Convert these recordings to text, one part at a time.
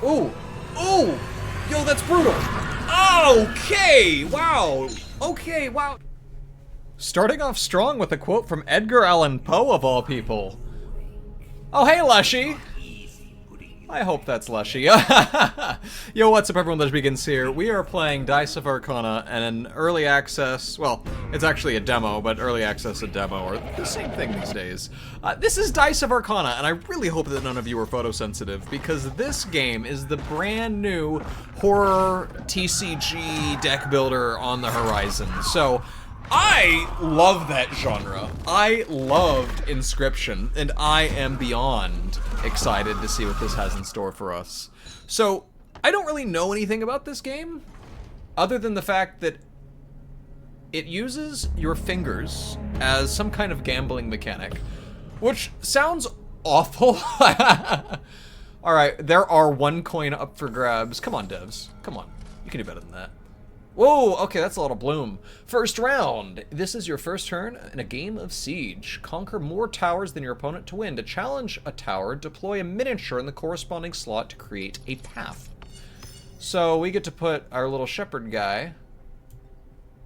Ooh! Ooh! Yo, that's brutal! Okay! Wow! Okay, wow! Starting off strong with a quote from Edgar Allan Poe, of all people. Oh, hey, Lushy! I hope that's Lushy. Yo, what's up, everyone? LegendBegins here. We are playing Dice of Arcana, and an early access, well, it's actually a demo, but early access and demo are the same thing these days. This is Dice of Arcana, and I really hope that none of you are photosensitive, because this game is the brand new horror TCG deck builder on the horizon. So, I love that genre. I loved Inscription, and I am beyond excited to see what this has in store for us. So, I don't really know anything about this game, other than the fact that it uses your fingers as some kind of gambling mechanic, which sounds awful. Alright, there are 1 coin up for grabs. Come on, devs. Come on. You can do better than that. Whoa, okay, that's a lot of bloom. First round. This is your first turn in a game of Siege. Conquer more towers than your opponent to win. To challenge a tower, deploy a miniature in the corresponding slot to create a path. So we get to put our little shepherd guy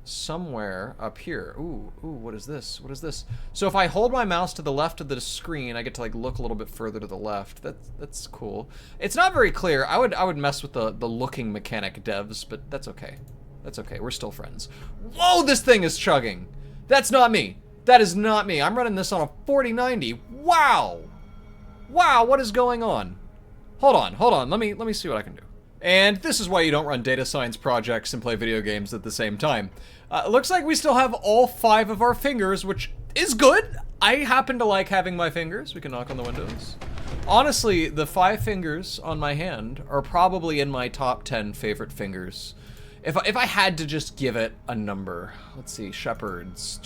somewhere up here. Ooh, what is this? What is this? So if I hold my mouse to the left of the screen, I get to like look a little bit further to the left. That's cool. It's not very clear. I would mess with the looking mechanic, devs, but that's okay. That's okay, we're still friends. Whoa, this thing is chugging. That's not me. That is not me. I'm running this on a 4090. Wow. Wow, what is going on? Hold on. Let me see what I can do. And this is why you don't run data science projects and play video games at the same time. Looks like we still have all 5 of our fingers, which is good. I happen to like having my fingers. We can knock on the windows. Honestly, the 5 fingers on my hand are probably in my top 10 favorite fingers. If I had to just give it a number, let's see, shepherds,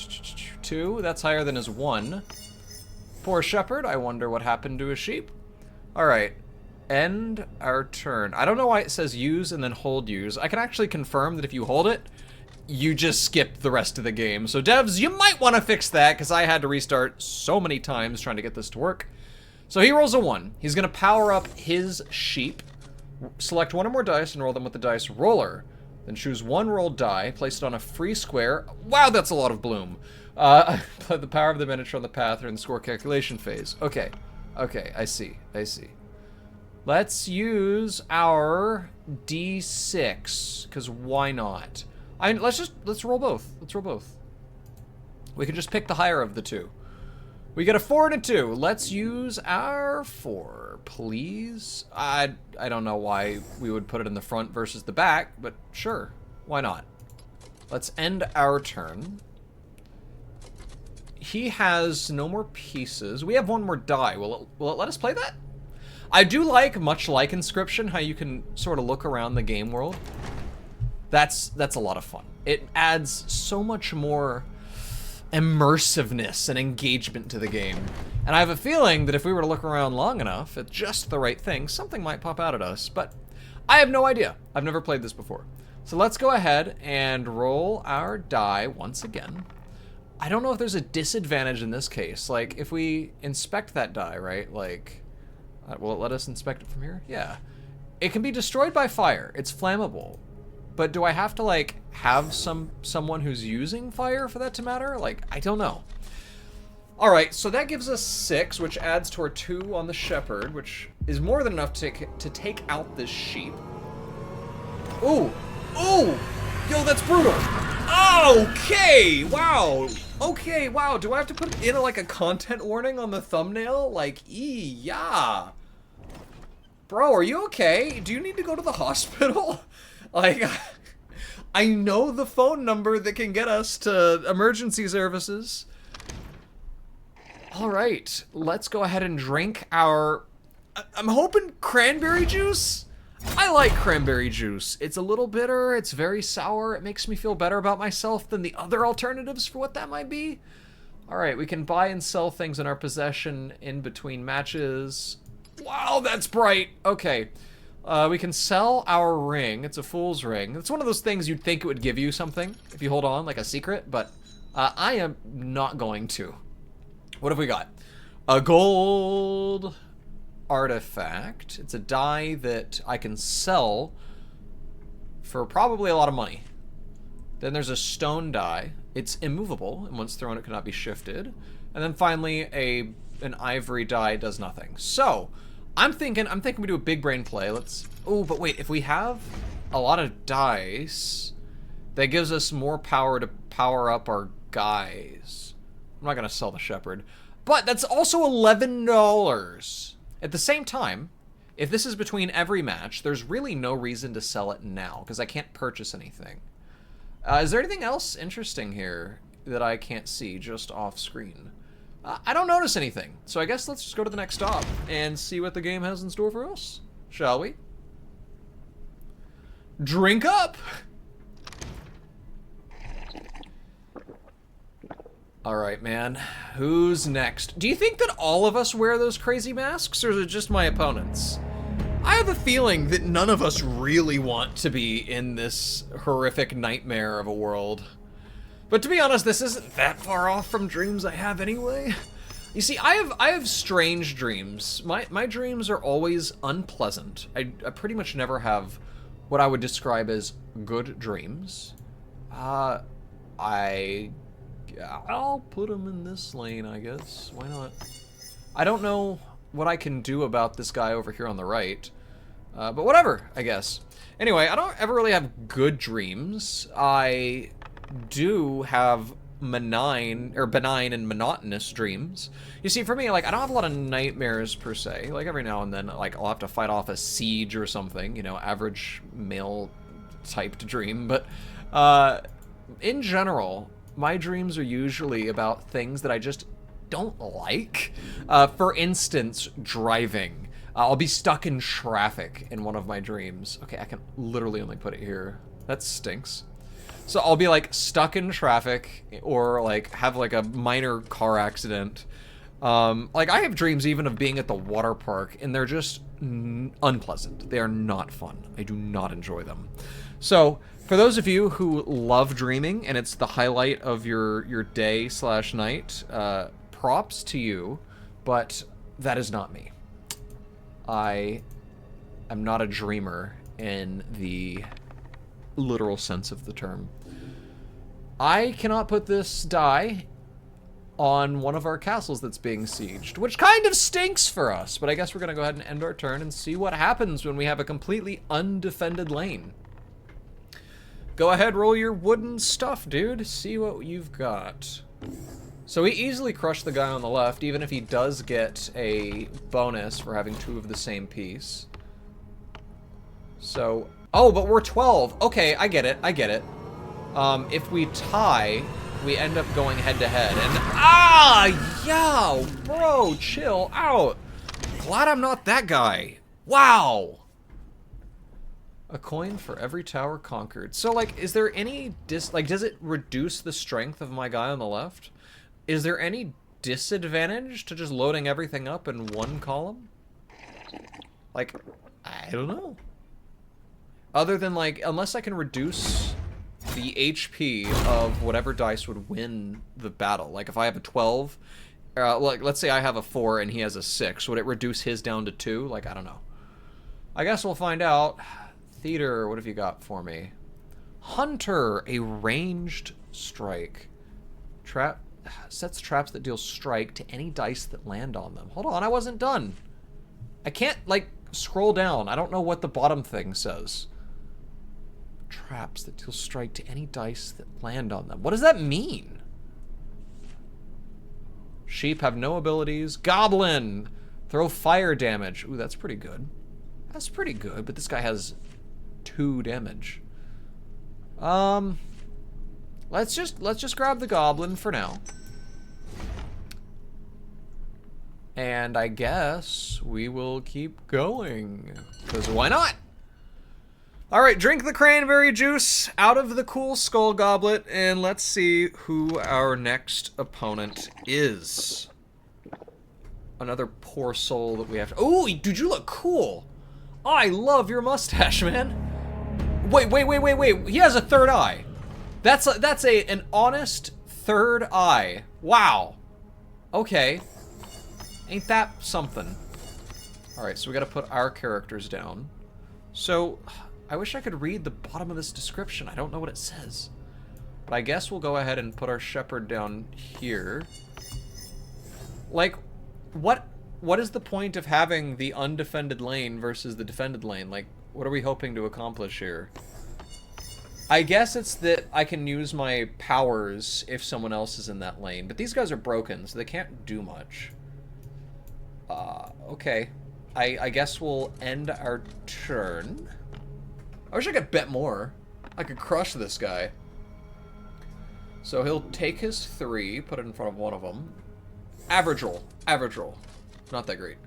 2, that's higher than his 1. Poor shepherd, I wonder what happened to his sheep. All right, end our turn. I don't know why it says use and then hold use. I can actually confirm that if you hold it, you just skip the rest of the game. So devs, you might want to fix that, because I had to restart so many times trying to get this to work. So he rolls a 1. He's gonna power up his sheep, select 1 or more dice and roll them with the dice roller. Then choose 1 rolled die, place it on a free square. Wow, that's a lot of bloom. Put the power of the miniature on the path or in the score calculation phase. Okay, I see. Let's use our D6, because why not? Let's roll both. Let's roll both. We can just pick the higher of the 2. We get a 4 and a 2. Let's use our 4, please. I don't know why we would put it in the front versus the back, but sure, why not? Let's end our turn. He has no more pieces. We have 1 more die. Will it let us play that? I do like, much like Inscription, how you can sort of look around the game world. That's a lot of fun. It adds so much more immersiveness and engagement to the game. And I have a feeling that if we were to look around long enough at just the right thing, something might pop out at us, but I have no idea. I've never played this before. So let's go ahead and roll our die once again. I don't know if there's a disadvantage in this case. Like, if we inspect that die, right? Like, will it let us inspect it from here? Yeah. It can be destroyed by fire. It's flammable. But do I have to, like, have someone who's using fire for that to matter? Like, I don't know. All right, so that gives us 6, which adds to our 2 on the shepherd, which is more than enough to take out this sheep. Ooh, yo, that's brutal. Okay, wow. Okay, wow. Do I have to put in like a content warning on the thumbnail? Like, yeah. Bro, are you okay? Do you need to go to the hospital? Like, I know the phone number that can get us to emergency services. All right, let's go ahead and drink our, I'm hoping cranberry juice? I like cranberry juice. It's a little bitter, it's very sour. It makes me feel better about myself than the other alternatives for what that might be. All right, we can buy and sell things in our possession in between matches. Wow, that's bright. Okay. We can sell our ring. It's a fool's ring. It's one of those things you'd think it would give you something if you hold on, like a secret, but I am not going to. What have we got? A gold artifact. It's a die that I can sell for probably a lot of money. Then there's a stone die. It's immovable, and once thrown, it cannot be shifted. And then finally, an ivory die does nothing. So, I'm thinking we do a big brain play. Let's... Oh, but wait, if we have a lot of dice, that gives us more power to power up our guys. I'm not gonna sell the shepherd. But that's also $11. At the same time, if this is between every match, there's really no reason to sell it now, because I can't purchase anything. Is there anything else interesting here that I can't see just off screen? I don't notice anything, so I guess let's just go to the next stop and see what the game has in store for us, shall we? Drink up! Alright, man. Who's next? Do you think that all of us wear those crazy masks, or is it just my opponents? I have a feeling that none of us really want to be in this horrific nightmare of a world. But to be honest, this isn't that far off from dreams I have anyway. You see, I have strange dreams. My dreams are always unpleasant. I pretty much never have what I would describe as good dreams. I'll put them in this lane, I guess. Why not? I don't know what I can do about this guy over here on the right. But whatever, I guess. Anyway, I don't ever really have good dreams. I do have benign and monotonous dreams. You see, for me, like, I don't have a lot of nightmares per se. Like, every now and then, like, I'll have to fight off a siege or something, you know, average male typed dream. But in general, my dreams are usually about things that I just don't like. For instance, driving. I'll be stuck in traffic in one of my dreams. Okay, I can literally only put it here. That stinks. So I'll be like stuck in traffic or like have like a minor car accident. Like I have dreams even of being at the water park and they're just unpleasant. They are not fun. I do not enjoy them. So for those of you who love dreaming and it's the highlight of your day / night, props to you, but that is not me. I am not a dreamer in the literal sense of the term. I cannot put this die on one of our castles that's being sieged, which kind of stinks for us, but I guess we're gonna go ahead and end our turn and see what happens when we have a completely undefended lane. Go ahead, roll your wooden stuff, dude. See what you've got. So we easily crush the guy on the left, even if he does get a bonus for having 2 of the same piece. So, oh, but we're 12. Okay, I get it, I get it. If we tie, we end up going head to head, and yeah, bro, chill out. Glad I'm not that guy. Wow. A coin for every tower conquered. So, like, is there any does it reduce the strength of my guy on the left? Is there any disadvantage to just loading everything up in one column? Like, I don't know. Other than, like, unless I can reduce the HP of whatever dice would win the battle. Like, if I have a 12, like, let's say I have a 4 and he has a 6, would it reduce his down to 2? Like, I don't know. I guess we'll find out. Theater, what have you got for me? Hunter, a ranged strike. Trap. Sets traps that deal strike to any dice that land on them. Hold on, I wasn't done. I can't, like, scroll down. I don't know what the bottom thing says. Traps that deal strike to any dice that land on them. What does that mean? Sheep have no abilities. Goblin! Throw fire damage. Ooh, that's pretty good. That's pretty good, but this guy has 2 damage. Let's just grab the goblin for now. And I guess we will keep going. Because why not? Alright, drink the cranberry juice out of the cool skull goblet, and let's see who our next opponent is. Another poor soul that we have to... Oh, dude, you look cool! I love your mustache, man! Wait. He has a third eye. That's an honest third eye. Wow. Okay. Ain't that something? Alright, so we gotta put our characters down. So, I wish I could read the bottom of this description. I don't know what it says. But I guess we'll go ahead and put our shepherd down here. Like, what is the point of having the undefended lane versus the defended lane? Like, what are we hoping to accomplish here? I guess it's that I can use my powers if someone else is in that lane. But these guys are broken, so they can't do much. Okay. I guess we'll end our turn. I wish I could bet more. I could crush this guy. So he'll take his 3, put it in front of one of them. Average roll. Average roll. Not that great.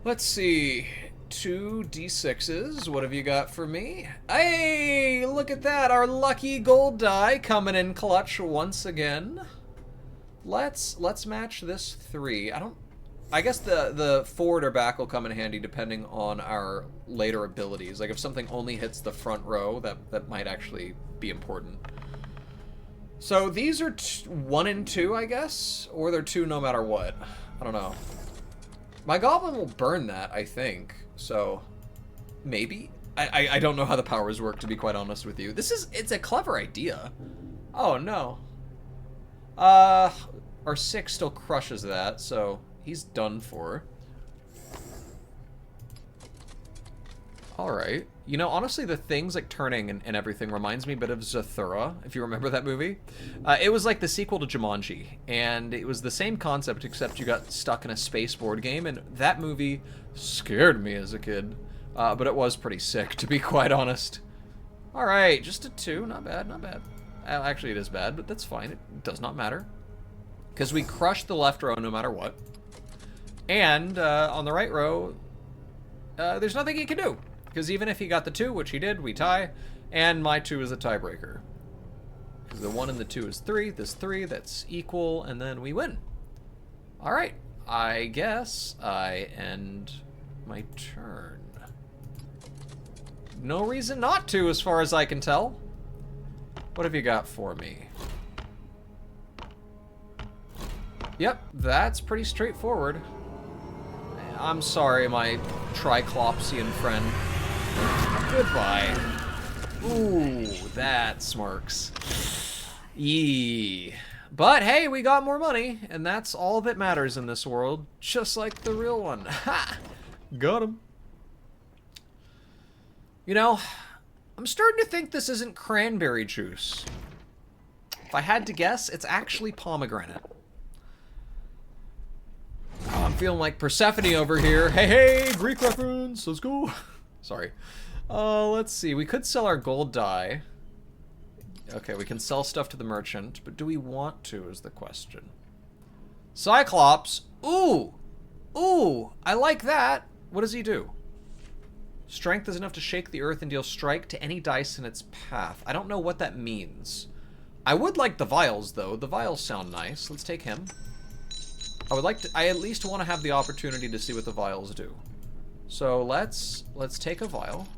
Let's see. 2 d6s. What have you got for me? Hey, look at that. Our lucky gold die coming in clutch once again. Let's match this 3. I guess the forward or back will come in handy depending on our later abilities. Like if something only hits the front row, that might actually be important. So these are 1 and 2, I guess? Or they're 2 no matter what. I don't know. My goblin will burn that, I think. So, maybe? I don't know how the powers work, to be quite honest with you. It's a clever idea. Oh, no. Our 6 still crushes that, so he's done for. Alright. You know, honestly, the things like turning and everything reminds me a bit of Zathura, if you remember that movie. It was like the sequel to Jumanji, and it was the same concept except you got stuck in a space board game, and that movie scared me as a kid. But it was pretty sick, to be quite honest. Alright, just a 2. Not bad, not bad. Actually, it is bad, but that's fine. It does not matter. Because we crushed the left row no matter what. And on the right row, there's nothing he can do. Because even if he got the 2, which he did, we tie. And my 2 is a tiebreaker. Because the 1 and the 2 is 3. This 3, that's equal, and then we win. Alright, I guess I end my turn. No reason not to, as far as I can tell. What have you got for me? Yep, that's pretty straightforward. I'm sorry, my Triclopsian friend. Goodbye. Ooh, that smarks. Yee. But hey, we got more money, and that's all that matters in this world, just like the real one. Ha! Got him. You know, I'm starting to think this isn't cranberry juice. If I had to guess, it's actually pomegranate. Oh, I'm feeling like Persephone over here. Hey, hey, Greek reference, let's go. Sorry. Let's see, we could sell our gold die. Okay, we can sell stuff to the merchant, but do we want to is the question. Cyclops, ooh, ooh, I like that. What does he do? Strength is enough to shake the earth and deal strike to any dice in its path. I don't know what that means. I would like the vials, though. The vials sound nice. Let's take him. I at least want to have the opportunity to see what the vials do. So let's take a vial.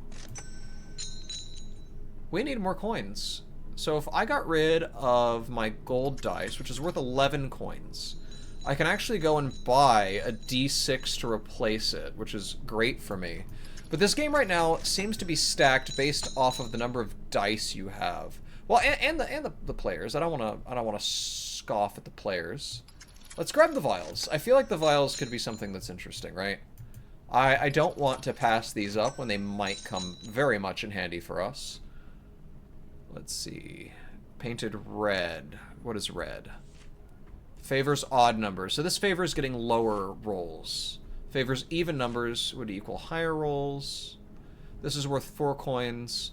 We need more coins. So if I got rid of my gold dice, which is worth 11 coins, I can actually go and buy a D6 to replace it, which is great for me. But this game right now seems to be stacked based off of the number of dice you have. Well, and the players. I don't want to scoff at the players. Let's grab the vials. I feel like the vials could be something that's interesting, right? I don't want to pass these up when they might come very much in handy for us. Let's see. Painted red. What is red? Favors odd numbers. So this favors getting lower rolls. Favors even numbers would equal higher rolls. This is worth 4 coins.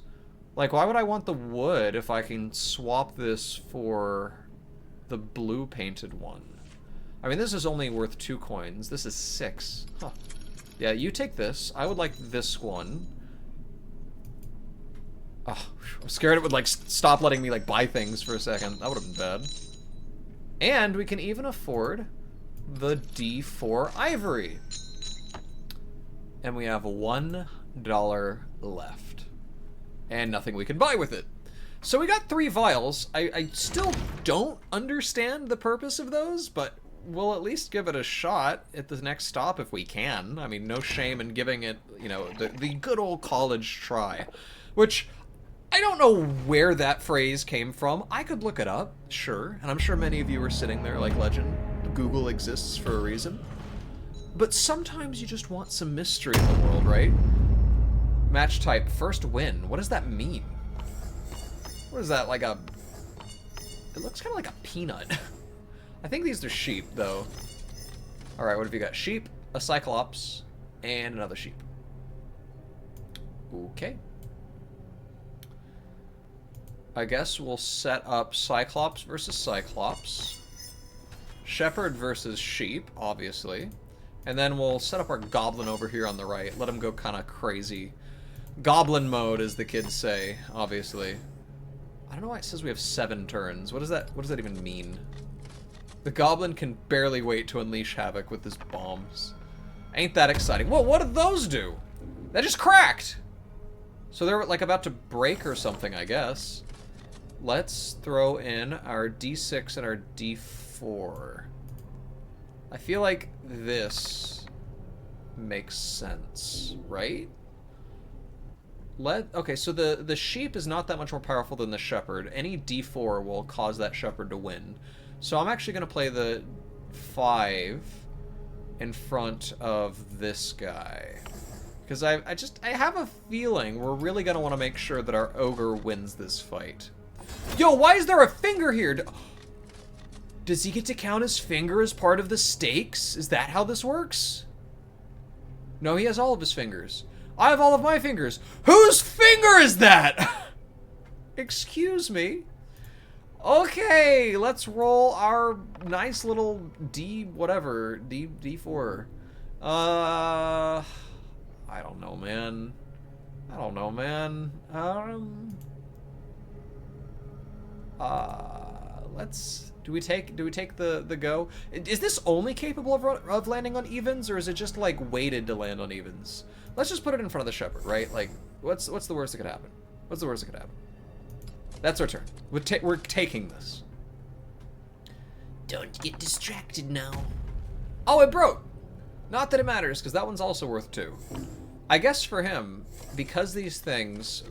Like, why would I want the wood if I can swap this for the blue painted one? I mean, this is only worth 2 coins. This is 6. Huh. Yeah, you take this. I would like this one. Oh, I'm scared it would, like, stop letting me, like, buy things for a second. That would have been bad. And we can even afford the D4 ivory. And we have $1 left. And nothing we can buy with it. So we got 3 vials. I still don't understand the purpose of those, but we'll at least give it a shot at the next stop if we can. I mean, no shame in giving it, you know, the good old college try. Which, I don't know where that phrase came from. I could look it up, sure. And I'm sure many of you are sitting there like, Legend, Google exists for a reason. But sometimes you just want some mystery in the world, right? Match type, first win. What does that mean? What is that, like a... It looks kind of like a peanut. I think these are sheep, though. Alright, what have you got? Sheep, a cyclops, and another sheep. Okay. I guess we'll set up cyclops versus cyclops. Shepherd versus sheep, obviously. And then we'll set up our goblin over here on the right. Let him go kind of crazy. Goblin mode, as the kids say, obviously. I don't know why it says we have 7 turns. What does that even mean? The goblin can barely wait to unleash havoc with his bombs. Ain't that exciting. Whoa, what did those do? That just cracked! So they're like about to break or something, I guess. Let's throw in our D6 and our D4. I feel like this makes sense, right? Okay, so the sheep is not that much more powerful than the shepherd. Any D4 will cause that shepherd to win. So I'm actually going to play the 5 in front of this guy. Because I have a feeling we're really going to want to make sure that our ogre wins this fight. Yo, why is there a finger here? Does he get to count his finger as part of the stakes? Is that how this works? No, he has all of his fingers. I have all of my fingers. Whose finger is that? Excuse me. Okay, let's roll our nice little D4. I don't know, man. Do we take the go? Is this only capable of landing on evens, or is it just like weighted to land on evens? Let's just put it in front of the shepherd, right? Like, what's the worst that could happen? What's the worst that could happen? That's our turn. We're taking this. Don't get distracted now. Oh, it broke. Not that it matters, because that one's also worth 2. I guess for him, because these things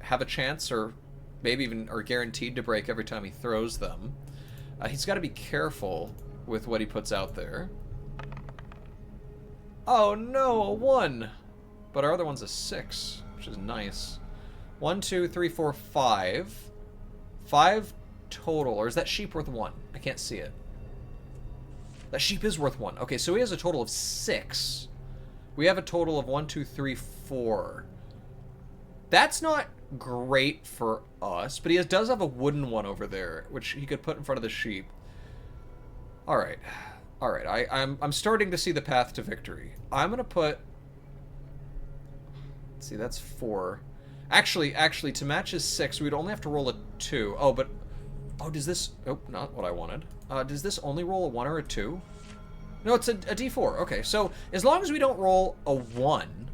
have a chance, or maybe even are guaranteed to break every time he throws them, he's got to be careful with what he puts out there. Oh no, a 1. But our other one's a 6, which is nice. 1, 2, 3, 4, 5. 5 total. Or is that sheep worth 1? I can't see it. That sheep is worth 1. Okay, so he has a total of 6. We have a total of 1, 2, 3, 4. That's not great for us, but he does have a wooden one over there, which he could put in front of the sheep. Alright. Alright, I'm starting to see the path to victory. I'm gonna put... Let's see, that's 4. Actually, to match his 6, we'd only have to roll a 2. Oh, but... Oh, does this... Oh, not what I wanted. Does this only roll a 1 or a 2? No, it's a D4. Okay, so as long as we don't roll a 1,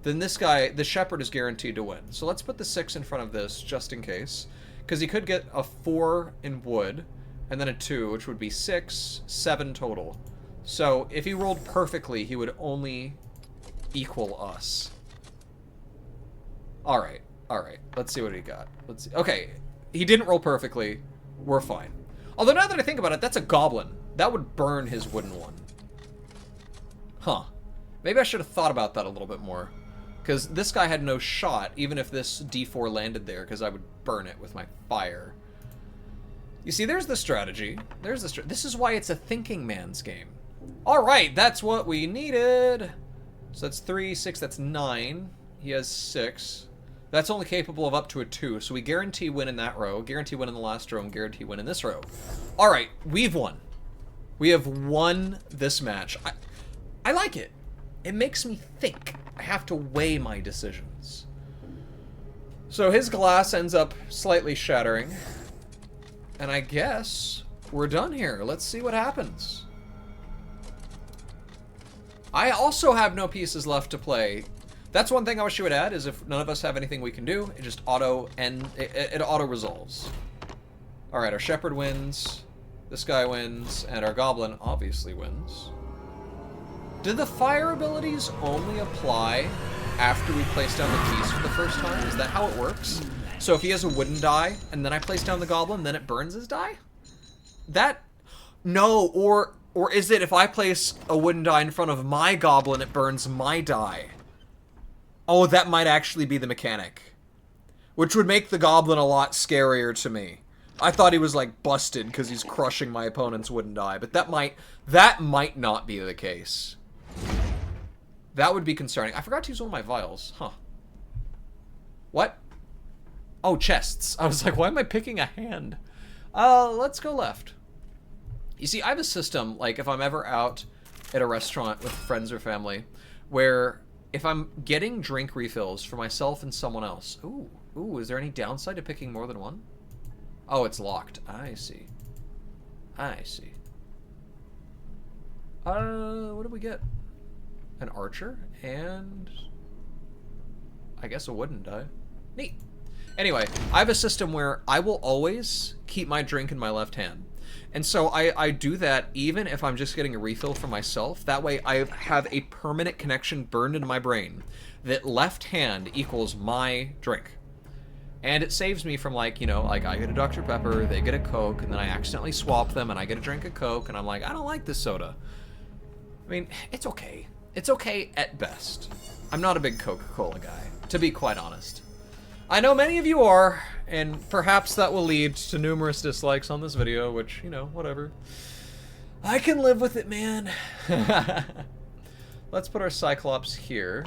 then this guy, the shepherd, is guaranteed to win. So let's put the 6 in front of this, just in case. Because he could get a 4 in wood, and then a 2, which would be 6, 7 total. So if he rolled perfectly, he would only equal us. Alright. Let's see what he got. Let's see. Okay, he didn't roll perfectly. We're fine. Although now that I think about it, that's a goblin. That would burn his wooden one. Huh. Maybe I should have thought about that a little bit more. Because this guy had no shot, even if this D4 landed there, because I would burn it with my fire. You see, there's the strategy. This is why it's a thinking man's game. Alright, that's what we needed. So that's 3, 6, that's 9. He has 6. That's only capable of up to a 2, so we guarantee win in that row, guarantee win in the last row, and guarantee win in this row. Alright, we've won. We have won this match. I like it. It makes me think. I have to weigh my decisions. So his glass ends up slightly shattering. And I guess we're done here. Let's see what happens. I also have no pieces left to play. That's one thing I wish you would add, is if none of us have anything we can do, it just auto resolves. Alright, our shepherd wins. This guy wins, and our goblin obviously wins. Do the fire abilities only apply after we place down the piece for the first time? Is that how it works? So if he has a wooden die, and then I place down the goblin, then it burns his die? That... No, or is it if I place a wooden die in front of my goblin, it burns my die? Oh, that might actually be the mechanic. Which would make the goblin a lot scarier to me. I thought he was, like, busted because he's crushing my opponent's wooden die, but that might not be the case. That would be concerning. I forgot to use one of my vials. Huh. What? Oh, chests. I was like, why am I picking a hand? Let's go left. You see, I have a system, like, if I'm ever out at a restaurant with friends or family, where if I'm getting drink refills for myself and someone else... Ooh, is there any downside to picking more than one? Oh, it's locked. I see. I see. What did we get? An archer and... I guess a wooden die. Neat. Anyway, I have a system where I will always keep my drink in my left hand. And so I do that even if I'm just getting a refill for myself. That way I have a permanent connection burned into my brain that left hand equals my drink. And it saves me from, like, you know, like, I get a Dr. Pepper, they get a Coke, and then I accidentally swap them, and I get a drink of Coke, and I'm like, I don't like this soda. I mean, it's okay. It's okay at best. I'm not a big Coca-Cola guy, to be quite honest. I know many of you are, and perhaps that will lead to numerous dislikes on this video, which, you know, whatever. I can live with it, man. Let's put our Cyclops here.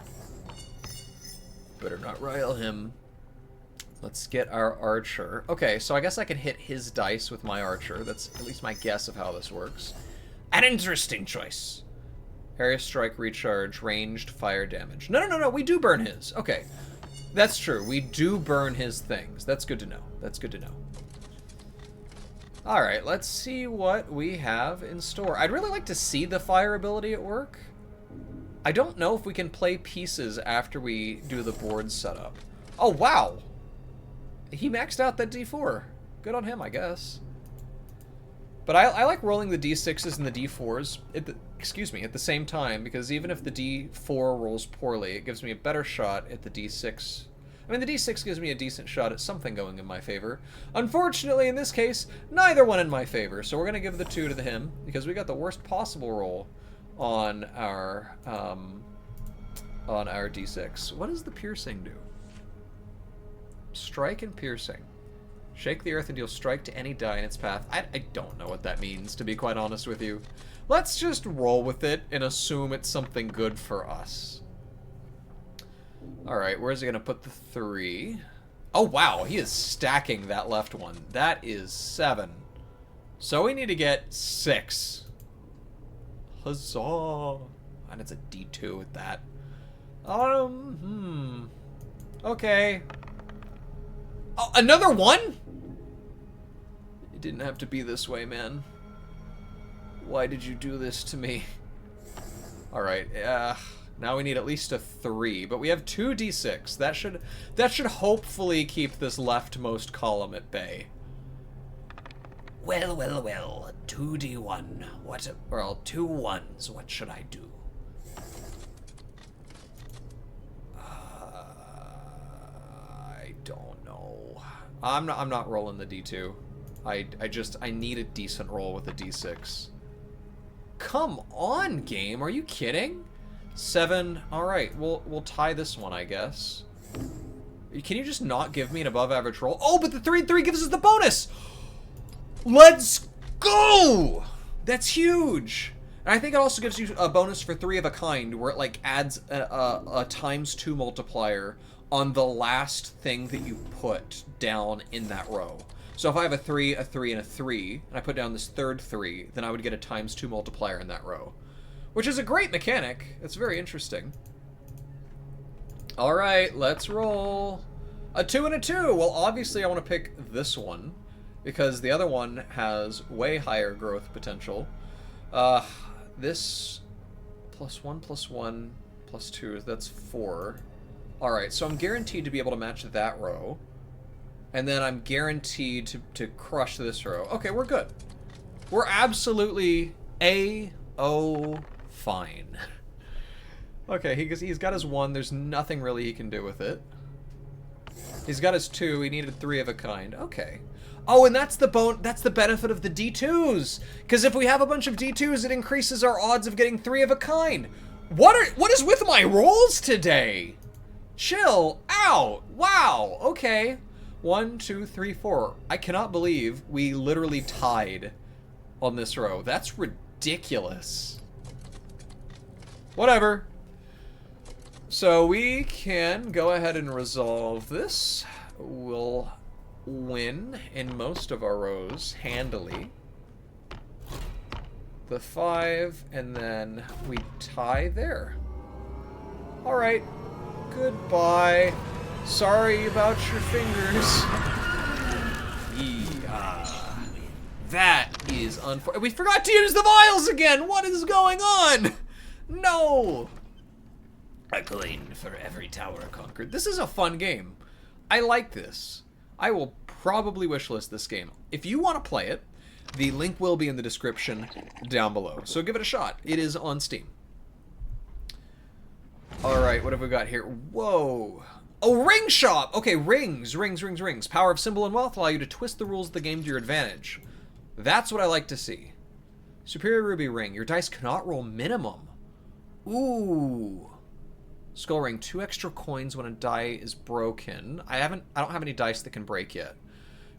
Better not rile him. Let's get our archer. Okay, so I guess I can hit his dice with my archer. That's at least my guess of how this works. An interesting choice. Area strike, recharge, ranged, fire damage. No, we do burn his. Okay, that's true. We do burn his things. That's good to know. That's good to know. All right, let's see what we have in store. I'd really like to see the fire ability at work. I don't know if we can play pieces after we do the board setup. Oh, wow. He maxed out that D4. Good on him, I guess. But I like rolling the D6s and the D4s at the same time, because even if the D4 rolls poorly, it gives me a better shot at the D6. I mean, the D6 gives me a decent shot at something going in my favor. Unfortunately, in this case, neither one in my favor, so we're going to give the 2 to him, because we got the worst possible roll on our D6. What does the piercing do? Strike and piercing. Shake the earth and deal strike to any die in its path. I don't know what that means, to be quite honest with you. Let's just roll with it and assume it's something good for us. Alright, where's he going to put the 3? Oh, wow, he is stacking that left one. That is 7. So we need to get 6. Huzzah! And it's a D2 with that. Okay. Oh, another one? It didn't have to be this way, man. Why did you do this to me? Alright, now we need at least a 3, but we have 2 D6. That should hopefully keep this leftmost column at bay. Well, 2D1. Well, 2 1s. What should I do? I don't know. I'm not rolling the D2. I need a decent roll with a D6. Come on, game. Are you kidding? 7. All right. We'll tie this one, I guess. Can you just not give me an above average roll? Oh, but the 3 and 3 gives us the bonus. Let's go! That's huge. And I think it also gives you a bonus for 3 of a kind, where it like adds a ×2 multiplier on the last thing that you put down in that row. So if I have a 3, and a 3, and I put down this third 3, then I would get a ×2 multiplier in that row. Which is a great mechanic. It's very interesting. Alright, let's roll. A 2 and a 2. Well, obviously I want to pick this one, because the other one has way higher growth potential. This +1, +1, +2, that's 4. Alright, so I'm guaranteed to be able to match that row. And then I'm guaranteed to crush this row. Okay, we're good. We're absolutely fine. Okay, he's got his 1. There's nothing really he can do with it. He's got his 2. He needed 3 of a kind. Okay. Oh, and that's the benefit of the D2s. Because if we have a bunch of D2s, it increases our odds of getting 3 of a kind. What is with my rolls today? Chill out. Wow. Okay. 1, 2, 3, 4. I cannot believe we literally tied on this row. That's ridiculous. Whatever. So we can go ahead and resolve this. We'll win in most of our rows handily. The 5, and then we tie there. All right. Goodbye. Sorry about your fingers. That is unfortunate. We forgot to use the vials again. What is going on? No. A coin for every tower conquered. This is a fun game. I like this. I will probably wishlist this game. If you want to play it, the link will be in the description down below. So give it a shot. It is on Steam. Alright, what have we got here? Whoa. Oh, ring shop! Okay, rings. Power of symbol and wealth allow you to twist the rules of the game to your advantage. That's what I like to see. Superior ruby ring. Your dice cannot roll minimum. Ooh. Skull ring. 2 extra coins when a die is broken. I don't have any dice that can break yet.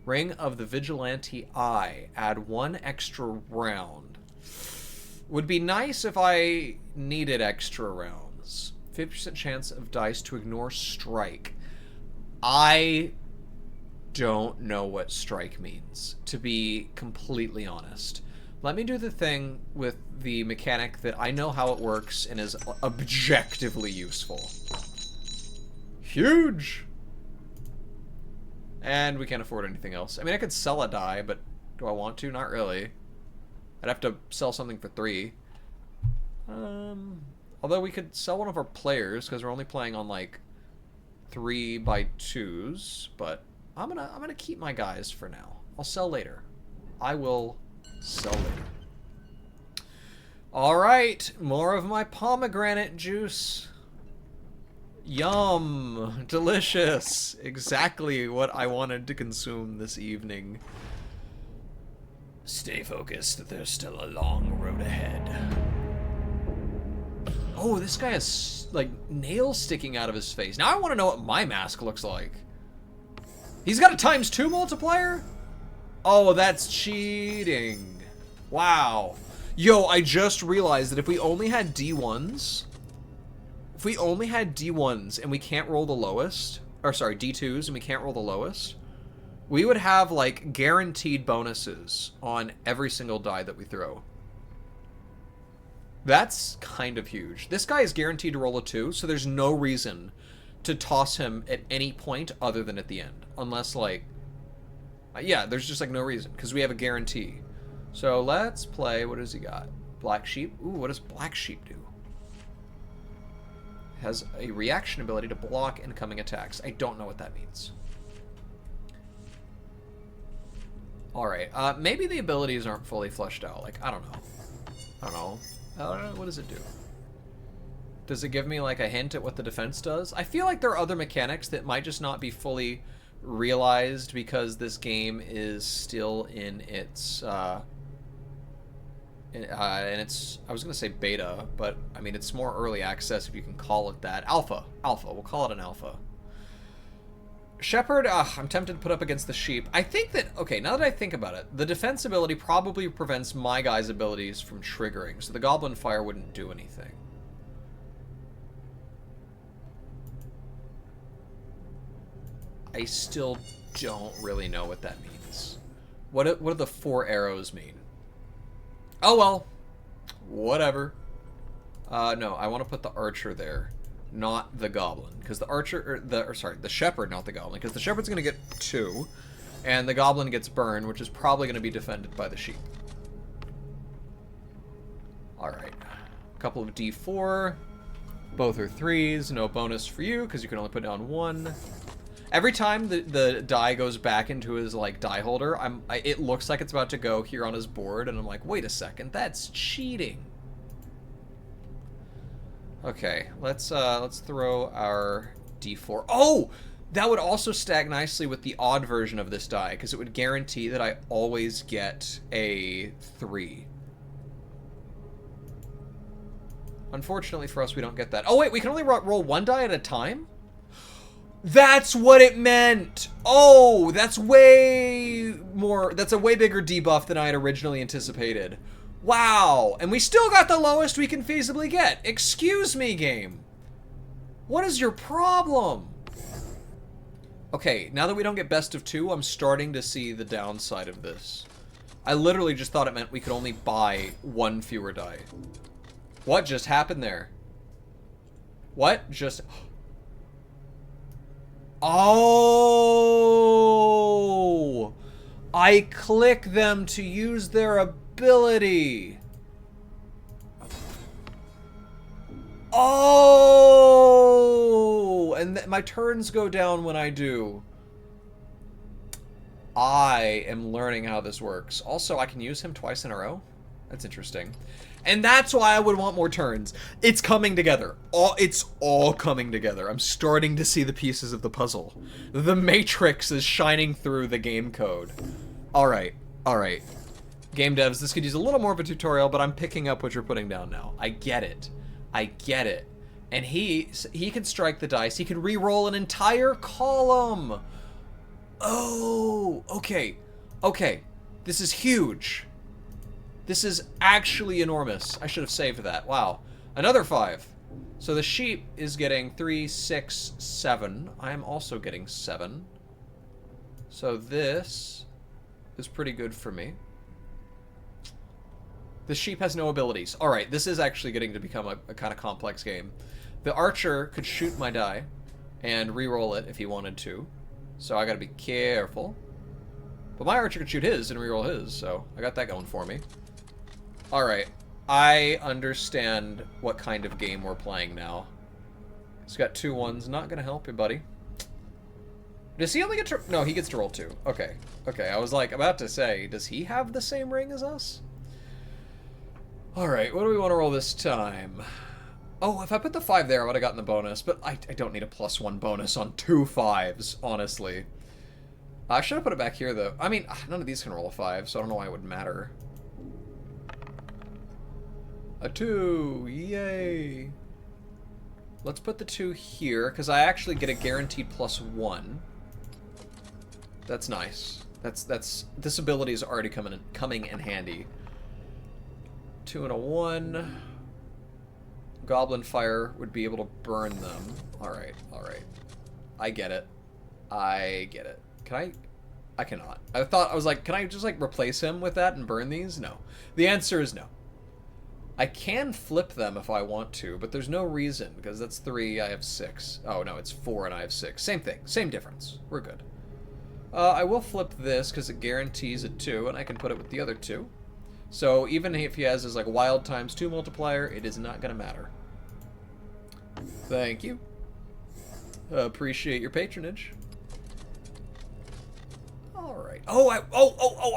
Ring of the vigilante eye. Add 1 extra round. Would be nice if I needed extra rounds. 50% chance of dice to ignore strike. I don't know what strike means, to be completely honest. Let me do the thing with the mechanic that I know how it works and is objectively useful. Huge! And we can't afford anything else. I mean, I could sell a die, but do I want to? Not really. I'd have to sell something for 3. Although we could sell one of our players, because we're only playing on, like, 3x2s, but I'm gonna keep my guys for now. I'll sell later. I will sell later. Alright, more of my pomegranate juice. Yum! Delicious! Exactly what I wanted to consume this evening. Stay focused, there's still a long road ahead. Oh, this guy has, like, nails sticking out of his face. Now I want to know what my mask looks like. He's got a ×2 multiplier? Oh, that's cheating. Wow. Yo, I just realized that if we only had D1s, and we can't roll the lowest, or sorry, D2s and we can't roll the lowest, we would have, like, guaranteed bonuses on every single die that we throw. That's kind of huge. This guy is guaranteed to roll a 2, so there's no reason to toss him at any point other than at the end. Unless, like... yeah, there's just, like, no reason, because we have a guarantee. So let's play... What does he got? Black Sheep? Ooh, what does Black Sheep do? Has a reaction ability to block incoming attacks. I don't know what that means. Alright, maybe the abilities aren't fully fleshed out. Like, I don't know. What does it do? Does it give me, like, a hint at what the defense does? I feel like there are other mechanics that might just not be fully realized because this game is still in its, I was going to say beta, but, I mean, it's more early access if you can call it that. Alpha. We'll call it an alpha. Shepherd, I'm tempted to put up against the sheep. I think that, okay, now that I think about it, the defense ability probably prevents my guy's abilities from triggering, so the Goblin Fire wouldn't do anything. I still don't really know what that means. What do the 4 arrows mean? Oh well, whatever. No, I want to put the archer there. Not the goblin, because the archer, the shepherd, not the goblin, because the shepherd's going to get 2, and the goblin gets burned, which is probably going to be defended by the sheep. Alright, a couple of D4, both are 3s, no bonus for you, because you can only put down 1. Every time the die goes back into his, like, die holder, it looks like it's about to go here on his board, and I'm like, wait a second, that's cheating. Okay, let's throw our D4. Oh! That would also stack nicely with the odd version of this die, because it would guarantee that I always get a 3. Unfortunately for us, we don't get that. Oh, wait, we can only roll 1 die at a time? That's what it meant! Oh, that's way more... That's a way bigger debuff than I had originally anticipated. Wow! And we still got the lowest we can feasibly get. Excuse me, game. What is your problem? Okay, now that we don't get best of 2, I'm starting to see the downside of this. I literally just thought it meant we could only buy 1 fewer die. What just happened there? What just... Oh! I click them to use their ability. Oh! And my turns go down when I do. I am learning how this works. Also, I can use him twice in a row. That's interesting. And that's why I would want more turns. It's coming together. It's all coming together. I'm starting to see the pieces of the puzzle. The Matrix is shining through the game code. Alright, alright. Game devs, this could use a little more of a tutorial, but I'm picking up what you're putting down now. I get it. I get it. And he can strike the dice. He can re-roll an entire column. Oh, okay. Okay. This is huge. This is actually enormous. I should have saved that. Wow. Another 5. So the sheep is getting 3, 6, 7. I am also getting 7. So this is pretty good for me. The sheep has no abilities. Alright, this is actually getting to become a kind of complex game. The archer could shoot my die and re-roll it if he wanted to. So I gotta be careful. But my archer could shoot his and re-roll his, so I got that going for me. Alright, I understand what kind of game we're playing now. He's got 2 1s, not gonna help you, buddy. Does he only get to... No, he gets to roll 2. Okay, okay, I was like about to say, does he have the same ring as us? Alright, what do we want to roll this time? Oh, if I put the 5 there, I would have gotten the bonus, but I don't need a +1 bonus on 2 5s, honestly. I should have put it back here, though. I mean, none of these can roll a 5, so I don't know why it would matter. A 2, yay! Let's put the 2 here, because I actually get a guaranteed +1. That's nice. This ability is already coming in handy. 2 and a 1. Goblin Fire would be able to burn them. Alright, alright. I get it. I get it. Can I? I cannot. I was like, can I just like replace him with that and burn these? No. The answer is no. I can flip them if I want to, but there's no reason, because that's 3, I have 6. Oh no, it's 4 and I have 6. Same thing, same difference. We're good. I will flip this, because it guarantees a 2, and I can put it with the other 2. So even if he has his like wild ×2 multiplier, it is not going to matter. Thank you. Appreciate your patronage. Alright. Oh,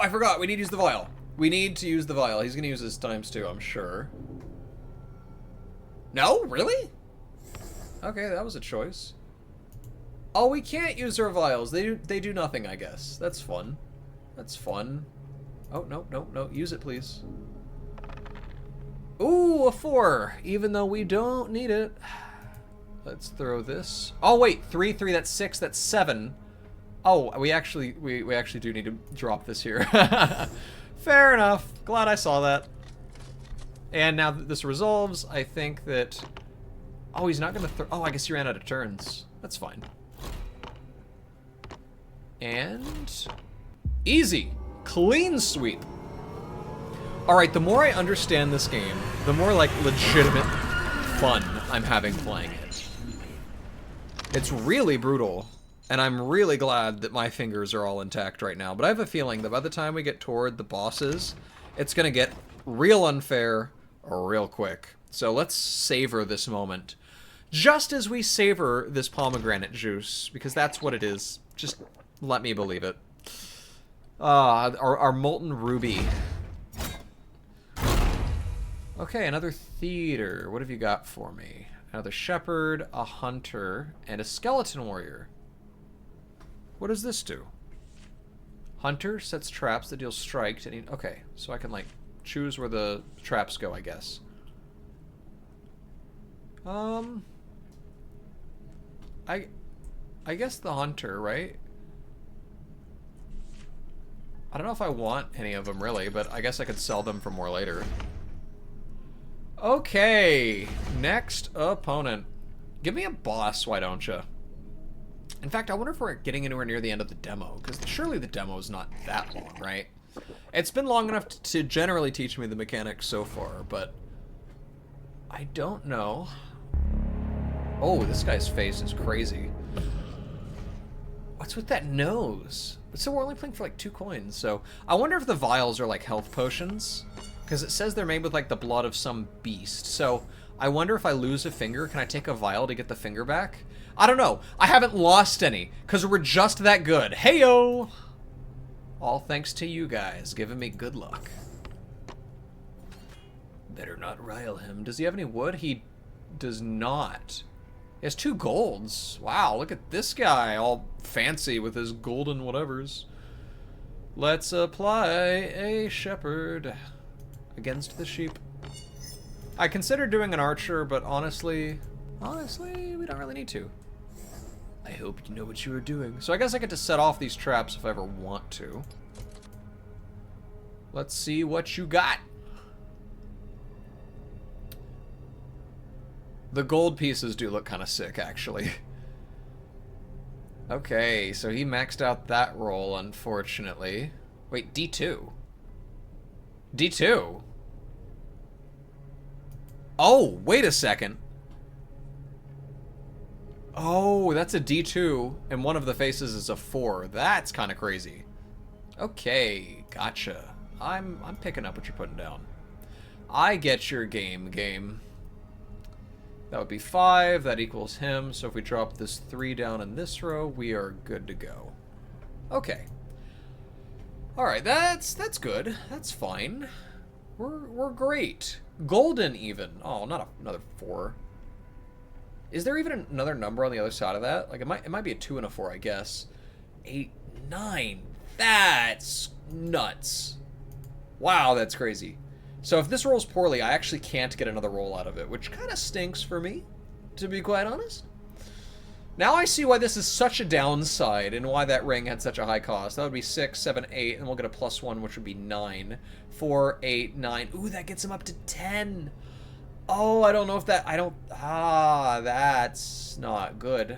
I forgot. We need to use the vial. We need to use the vial. He's going to use his ×2, I'm sure. No? Really? Okay, that was a choice. Oh, we can't use our vials. They do nothing, I guess. That's fun. That's fun. Oh, no, no, no. Use it, please. Ooh, a 4. Even though we don't need it. Let's throw this. Oh, wait. 3, 3. That's 6. That's 7. Oh, we actually do need to drop this here. Fair enough. Glad I saw that. And now that this resolves, I think that... Oh, he's not going to throw... Oh, I guess he ran out of turns. That's fine. And... Easy. Clean sweep. Alright, the more I understand this game, the more, like, legitimate fun I'm having playing it. It's really brutal, and I'm really glad that my fingers are all intact right now, but I have a feeling that by the time we get toward the bosses, it's gonna get real unfair real quick. So let's savor this moment. Just as we savor this pomegranate juice, because that's what it is. Just let me believe it. Our molten ruby. Okay, another theater. What have you got for me? Another shepherd, a hunter, and a skeleton warrior. What does this do? Hunter sets traps that deal strike to any... Okay, so I can, like, choose where the traps go, I guess. I guess the hunter, right? I don't know if I want any of them, really, but I guess I could sell them for more later. Okay, next opponent. Give me a boss, why don't you? In fact, I wonder if we're getting anywhere near the end of the demo, because surely the demo is not that long, right? It's been long enough to generally teach me the mechanics so far, but I don't know. Oh, this guy's face is crazy. What's with that nose? So we're only playing for like 2 coins, so I wonder if the vials are like health potions, because it says they're made with like the blood of some beast. So I wonder if I lose a finger, can I take a vial to get the finger back? I don't know. I haven't lost any, because we're just that good. Heyo! All thanks to you guys, giving me good luck. Better not rile him. Does he have any wood? He does not. He has 2 golds. Wow, look at this guy, all fancy with his golden whatevers. Let's apply a shepherd against the sheep. I considered doing an archer, but honestly, we don't really need to. I hope you know what you were doing. So I guess I get to set off these traps if I ever want to. Let's see what you got. The gold pieces do look kind of sick, actually. Okay, so he maxed out that roll, unfortunately. Wait, D2? D2? Oh, wait a second. Oh, that's a D2, and one of the faces is a 4. That's kind of crazy. Okay, gotcha. I'm picking up what you're putting down. I get your game. That would be 5, that equals him, so if we drop this 3 down in this row, we are good to go. Okay. Alright, that's good. That's fine. We're great. Golden even. Oh, not another 4. Is there even another number on the other side of that? Like, it might be a 2 and a 4, I guess. 8, 9. That's nuts. Wow, that's crazy. So if this rolls poorly, I actually can't get another roll out of it, which kind of stinks for me, to be quite honest. Now I see why this is such a downside and why that ring had such a high cost. That would be 6, 7, 8, and we'll get a +1, which would be 9. 4, 8, 9. Ooh, that gets him up to 10. Oh, I don't know if that... that's not good.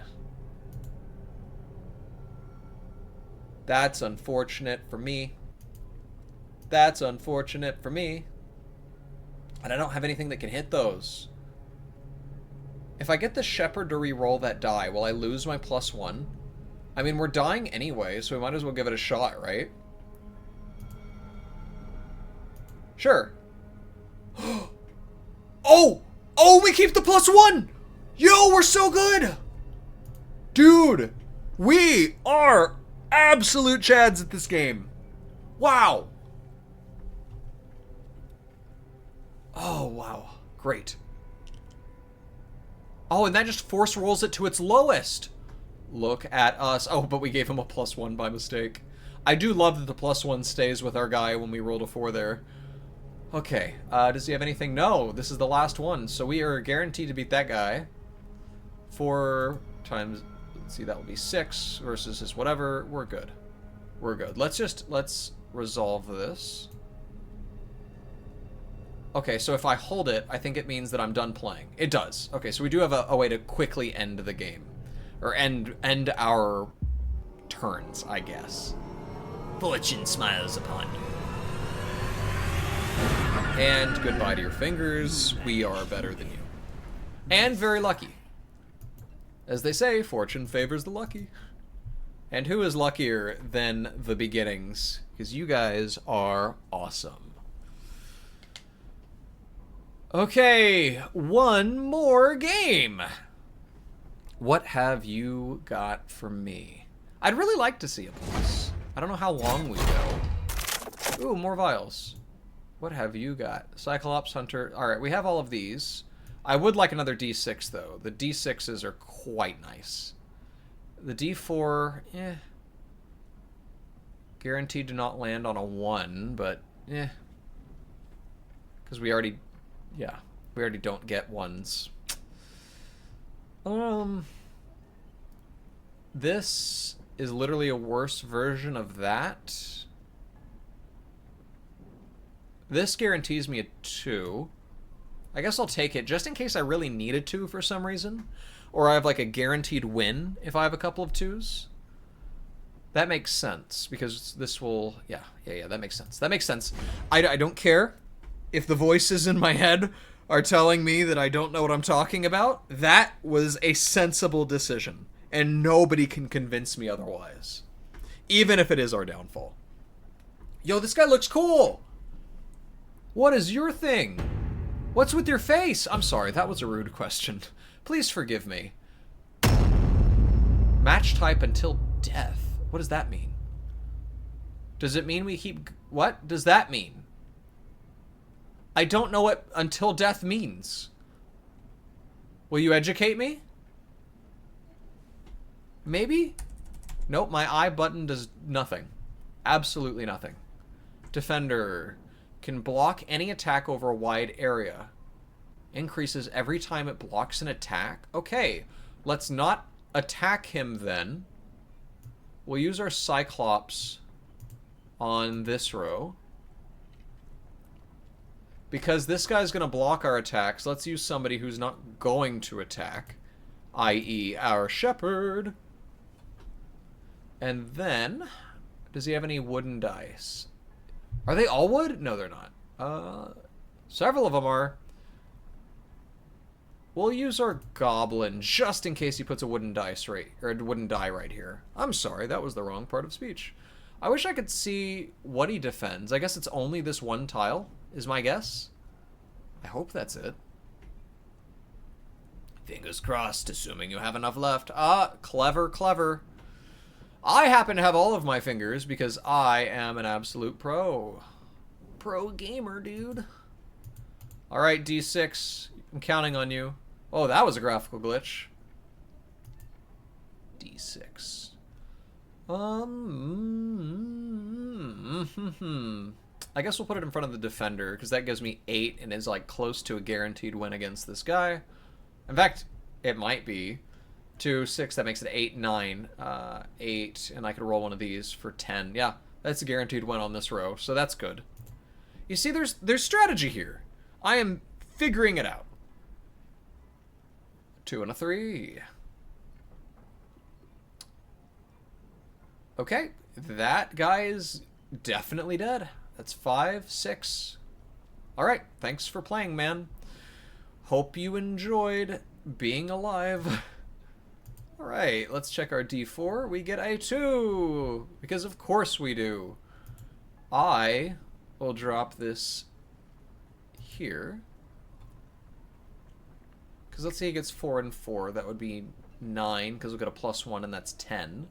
That's unfortunate for me. That's unfortunate for me. And I don't have anything that can hit those. If I get the shepherd to re-roll that die, will I lose my +1? I mean, we're dying anyway, so we might as well give it a shot, right? Sure. Oh! Oh, we keep the +1! Yo, we're so good! Dude, we are absolute chads at this game. Wow. Oh, wow. Great. Oh, and that just force rolls it to its lowest. Look at us. Oh, but we gave him a +1 by mistake. I do love that the +1 stays with our guy when we rolled a 4 there. Okay, does he have anything? No, this is the last one, so we are guaranteed to beat that guy. 4 times, let's see, that will be 6 versus his whatever. We're good. We're good. Let's resolve this. Okay, so if I hold it, I think it means that I'm done playing. It does. Okay, so we do have a way to quickly end the game. Or end our turns, I guess. Fortune smiles upon you. And goodbye to your fingers. We are better than you. And very lucky. As they say, fortune favors the lucky. And who is luckier than the beginnings? Because you guys are awesome. Okay, one more game. What have you got for me? I'd really like to see a plus. I don't know how long we go. Ooh, more vials. What have you got? Cyclops, Hunter. All right, we have all of these. I would like another D6, though. The D6s are quite nice. The D4, eh. Guaranteed to not land on a 1, but eh. Because we already, yeah, we already don't get 1s. This is literally a worse version of that. This guarantees me a 2. I guess I'll take it just in case I really need a 2 for some reason. Or I have like a guaranteed win if I have a couple of 2s. That makes sense because this will, yeah, that makes sense. That makes sense. I don't care if the voices in my head are telling me that I don't know what I'm talking about. That was a sensible decision, and nobody can convince me otherwise, even if it is our downfall. Yo, this guy looks cool. What is your thing? What's with your face? I'm sorry, that was a rude question. Please forgive me. Match type until death. What does that mean? Does it mean we keep... What does that mean? I don't know what until death means. Will you educate me? Maybe? Nope, my I button does nothing. Absolutely nothing. Defender can block any attack over a wide area. Increases every time it blocks an attack. Okay, let's not attack him then. We'll use our Cyclops on this row. Because this guy's going to block our attacks, let's use somebody who's not going to attack, i.e. our Shepherd. And then, does he have any wooden dice? Are they all wood? No, they're not. Several of them are. We'll use our Goblin just in case he puts a wooden dice right, or a wooden die right here. I'm sorry, that was the wrong part of speech. I wish I could see what he defends. I guess it's only this one tile, is my guess. I hope that's it. Fingers crossed, assuming you have enough left. Ah, clever, clever. I happen to have all of my fingers because I am an absolute pro. Pro gamer, dude. Alright, D6. I'm counting on you. Oh, that was a graphical glitch. D6. I guess we'll put it in front of the defender, because that gives me 8 and is like close to a guaranteed win against this guy. In fact, it might be. 2, 6, that makes it 8, 9. 8, and I could roll one of these for 10. Yeah, that's a guaranteed win on this row, so that's good. You see, there's strategy here. I am figuring it out. 2 and a 3. Okay, that guy is definitely dead. That's 5, 6. Alright, thanks for playing, man. Hope you enjoyed being alive. Alright, let's check our D4. We get a 2, because of course we do. I will drop this here. Because let's say he gets 4 and 4. That would be 9, because we'll get a +1, and that's 10.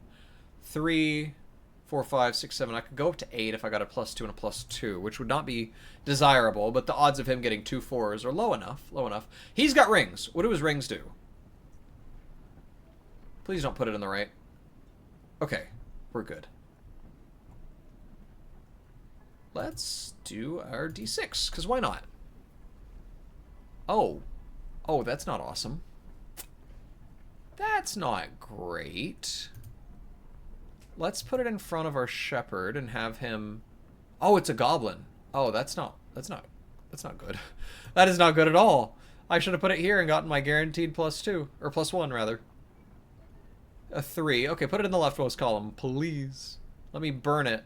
3, 4, 5, 6, 7. I could go up to 8 if I got a +2 and a +2, which would not be desirable, but the odds of him getting 2 4s are low enough. Low enough. He's got rings. What do his rings do? Please don't put it in the right. Okay, we're good. Let's do our D6, because why not? Oh. Oh, that's not awesome. That's not great. Let's put it in front of our Shepherd and have him... Oh, it's a Goblin. Oh, that's not good. That is not good at all. I should have put it here and gotten my guaranteed +2, or +1 rather. A 3. Okay, put it in the leftmost column, please. Let me burn it.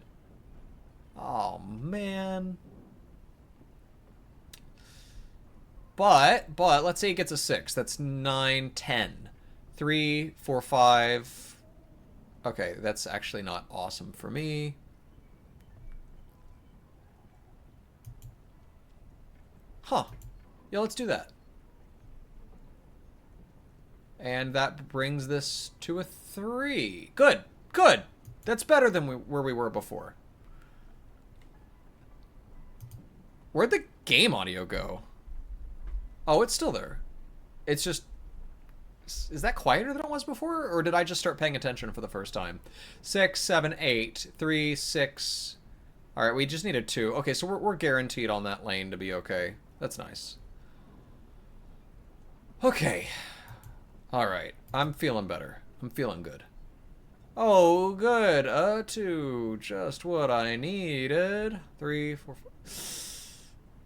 Oh, man. But, let's say it gets a 6. That's 9, 10. 3, 4, 5. Okay, that's actually not awesome for me. Huh. Yeah, let's do that. And that brings this to a 3. Good. Good. That's better than where we were before. Where'd the game audio go? Oh, it's still there. It's just... Is that quieter than it was before? Or did I just start paying attention for the first time? 6, 7, 8, 3, 6... Alright, we just needed 2. Okay, so we're guaranteed on that lane to be okay. That's nice. Okay. Alright, I'm feeling better. I'm feeling good. Oh, good. 2. Just what I needed. 3, 4,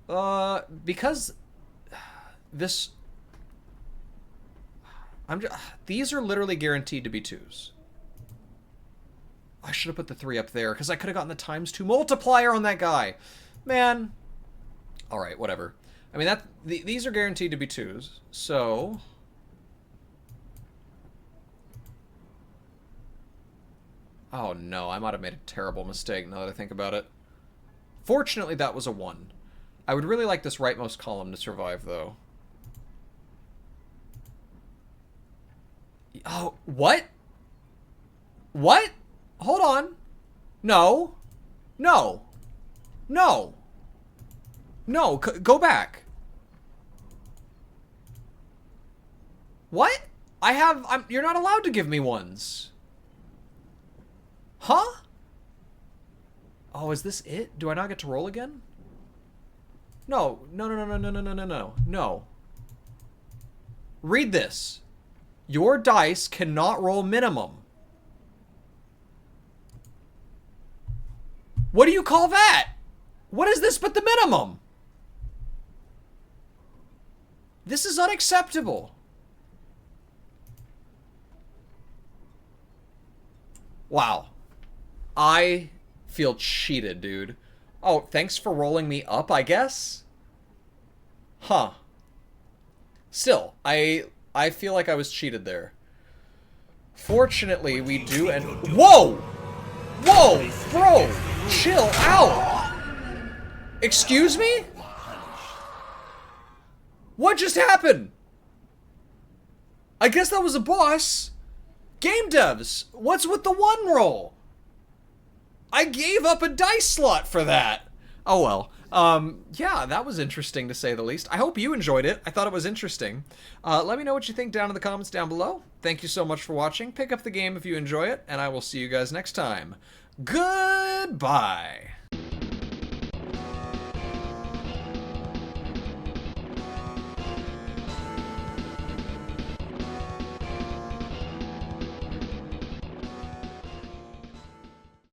5. Because this... these are literally guaranteed to be 2s. I should have put the 3 up there, because I could have gotten the ×2 multiplier on that guy. Man. Alright, whatever. I mean, these are guaranteed to be 2s, so... Oh no, I might have made a terrible mistake now that I think about it. Fortunately, that was a 1. I would really like this rightmost column to survive, though. Oh, what? What? Hold on. No. No. No. No, go back. What? You're not allowed to give me 1s. Huh? Oh, is this it? Do I not get to roll again? No. No, no, no, no, no, no, no, no, no. Read this. Your dice cannot roll minimum. What do you call that? What is this but the minimum? This is unacceptable. Wow. I feel cheated, dude. Oh, thanks for rolling me up, I guess? Huh. Still, I feel like I was cheated there. Fortunately, we do and... Whoa! Whoa! Bro! Chill out! Excuse me? What just happened? I guess that was a boss. Game devs, what's with the 1 roll? I gave up a dice slot for that. Oh well. Yeah, that was interesting to say the least. I hope you enjoyed it. I thought it was interesting. Let me know what you think down in the comments down below. Thank you so much for watching. Pick up the game if you enjoy it, and I will see you guys next time. Goodbye.